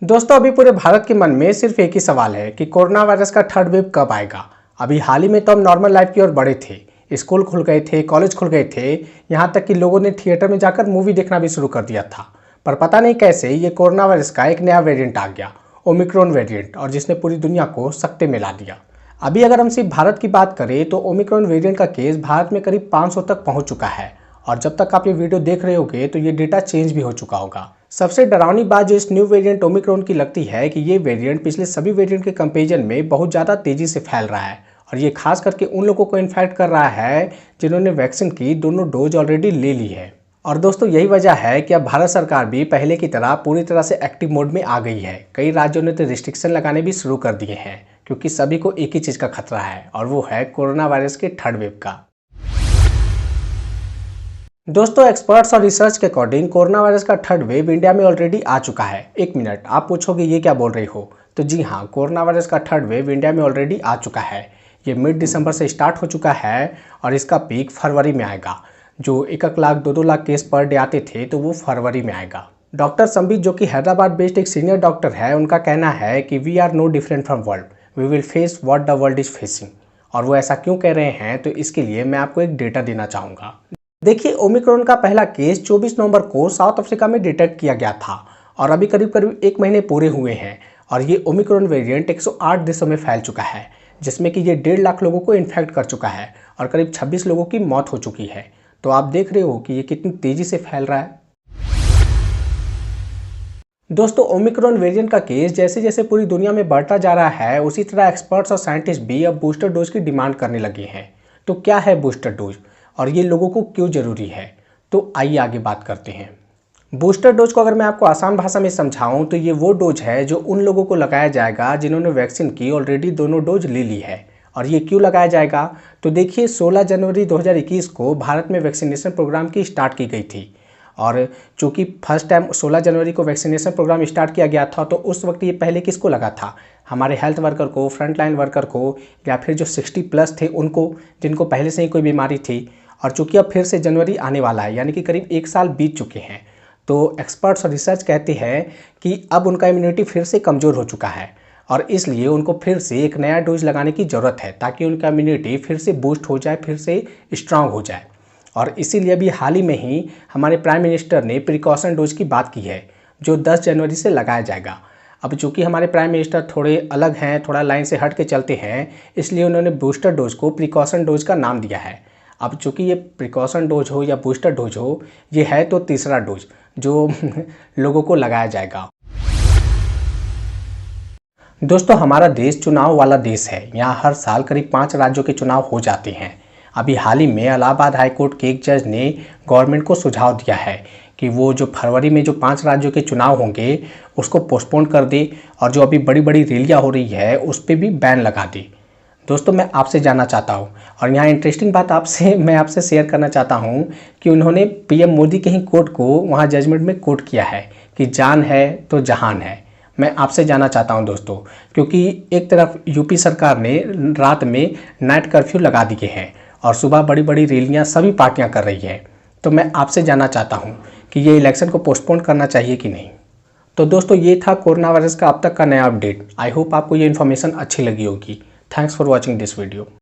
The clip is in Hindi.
दोस्तों अभी पूरे भारत के मन में सिर्फ एक ही सवाल है कि कोरोना वायरस का थर्ड वेव कब आएगा। अभी हाल ही में तो हम नॉर्मल लाइफ की ओर बढ़े थे, स्कूल खुल गए थे, कॉलेज खुल गए थे, यहाँ तक कि लोगों ने थिएटर में जाकर मूवी देखना भी शुरू कर दिया था। पर पता नहीं कैसे ये कोरोना वायरस का एक नया वेरिएंट आ गया, ओमिक्रॉन वेरिएंट, और जिसने पूरी दुनिया को सकते में ला दिया। अभी अगर हम सिर्फ भारत की बात करें तो ओमिक्रॉन वेरिएंट का केस भारत में करीब 500 तक पहुंच चुका है, और जब तक आप ये वीडियो देख रहे होंगे तो ये डेटा चेंज भी हो चुका होगा। सबसे डरावनी बात जो इस न्यू वेरिएंट ओमिक्रॉन की लगती है कि ये वेरिएंट पिछले सभी वेरिएंट के कंपैरिजन में बहुत ज़्यादा तेज़ी से फैल रहा है, और ये खास करके उन लोगों को इन्फेक्ट कर रहा है जिन्होंने वैक्सीन की दोनों डोज ऑलरेडी ले ली है। और दोस्तों यही वजह है कि अब भारत सरकार भी पहले की तरह पूरी तरह से एक्टिव मोड में आ गई है। कई राज्यों ने तो रिस्ट्रिक्शन लगाने भी शुरू कर दिए हैं, क्योंकि सभी को एक ही चीज़ का खतरा है, और वो है कोरोना वायरस के थर्ड वेव का। दोस्तों एक्सपर्ट्स और रिसर्च के अकॉर्डिंग कोरोना वायरस का थर्ड वेव इंडिया में ऑलरेडी आ चुका है। एक मिनट, आप पूछोगे ये क्या बोल रही हो? तो जी हाँ, कोरोना वायरस का थर्ड वेव इंडिया में ऑलरेडी आ चुका है। ये मिड दिसंबर से स्टार्ट हो चुका है और इसका पीक फरवरी में आएगा। जो 1 lakh 2 lakh case per day आते थे तो वो फरवरी में आएगा। डॉक्टर संबित जो कि हैदराबाद बेस्ड एक सीनियर डॉक्टर है, उनका कहना है कि we are no different from world, we will face what the world is facing. और वो ऐसा क्यों कह रहे हैं तो इसके लिए मैं आपको एक डेटा देना चाहूँगा। देखिए, ओमिक्रॉन का पहला केस 24 नवंबर को साउथ अफ्रीका में डिटेक्ट किया गया था, और अभी करीब करीब 1 महीने पूरे हुए हैं, और ये ओमिक्रॉन वेरिएंट 108 देशों में फैल चुका है, जिसमें कि ये 1.5 लाख लोगों को इन्फेक्ट कर चुका है और करीब 26 लोगों की मौत हो चुकी है। तो आप देख रहे हो कि ये कितनी तेज़ी से फैल रहा है। दोस्तों ओमिक्रॉन वेरिएंट का केस जैसे जैसे पूरी दुनिया में बढ़ता जा रहा है, उसी तरह एक्सपर्ट्स और साइंटिस्ट भी अब बूस्टर डोज की डिमांड करने लगे हैं। तो क्या है बूस्टर डोज और ये लोगों को क्यों ज़रूरी है? तो आइए आगे बात करते हैं। बूस्टर डोज को अगर मैं आपको आसान भाषा में समझाऊं तो ये वो डोज है जो उन लोगों को लगाया जाएगा जिन्होंने वैक्सीन की ऑलरेडी दोनों डोज ले ली है। और ये क्यों लगाया जाएगा? तो देखिए, 16 जनवरी 2021 को भारत में वैक्सीनेशन प्रोग्राम की स्टार्ट की गई थी, और चूँकि फर्स्ट टाइम 16 जनवरी को वैक्सीनेशन प्रोग्राम स्टार्ट किया गया था तो उस वक्त ये पहले किसको लगा था? हमारे हेल्थ वर्कर को, फ्रंट लाइन वर्कर को, या फिर जो 60+ थे उनको, जिनको पहले से ही कोई बीमारी थी। और चूँकि अब फिर से जनवरी आने वाला है, यानी कि करीब 1 साल बीत चुके हैं, तो एक्सपर्ट्स और रिसर्च कहते हैं कि अब उनका इम्यूनिटी फिर से कमज़ोर हो चुका है, और इसलिए उनको फिर से एक नया डोज लगाने की ज़रूरत है ताकि उनका इम्यूनिटी फिर से बूस्ट हो जाए, फिर से स्ट्रांग हो जाए। और इसीलिए अभी हाल ही में ही हमारे प्राइम मिनिस्टर ने प्रिकॉशन डोज की बात की है, जो 10 जनवरी से लगाया जाएगा। अब चूँकि हमारे प्राइम मिनिस्टर थोड़े अलग हैं, थोड़ा लाइन से हट के चलते हैं, इसलिए उन्होंने बूस्टर डोज को प्रिकॉशन डोज का नाम दिया है। अब चूँकि ये प्रिकॉशन डोज हो या बूस्टर डोज हो, ये है तो तीसरा डोज जो लोगों को लगाया जाएगा। दोस्तों हमारा देश चुनाव वाला देश है। यहाँ हर साल करीब 5 राज्यों के चुनाव हो जाते हैं। अभी हाल ही में इलाहाबाद हाईकोर्ट के एक जज ने गवर्नमेंट को सुझाव दिया है कि वो जो फरवरी में जो 5 राज्यों के चुनाव होंगे उसको पोस्टपोन कर दे, और जो अभी बड़ी बड़ी रैलियाँ हो रही है उस पर भी बैन लगा दे। दोस्तों मैं आपसे जानना चाहता हूँ, और यहाँ इंटरेस्टिंग बात मैं आपसे शेयर करना चाहता हूँ कि उन्होंने पीएम मोदी के ही कोट को वहाँ जजमेंट में कोट किया है कि जान है तो जहान है। मैं आपसे जानना चाहता हूं दोस्तों, क्योंकि एक तरफ यूपी सरकार ने रात में नाइट कर्फ्यू लगा दिए हैं और सुबह बड़ी बड़ी रैलियां सभी पार्टियां कर रही है। तो मैं आपसे जानना चाहता हूं कि ये इलेक्शन को पोस्टपोन करना चाहिए कि नहीं। तो दोस्तों ये था कोरोना वायरस का अब तक का नया अपडेट। आई होप आपको ये इन्फॉर्मेशन अच्छी लगी होगी। Thanks for watching this video.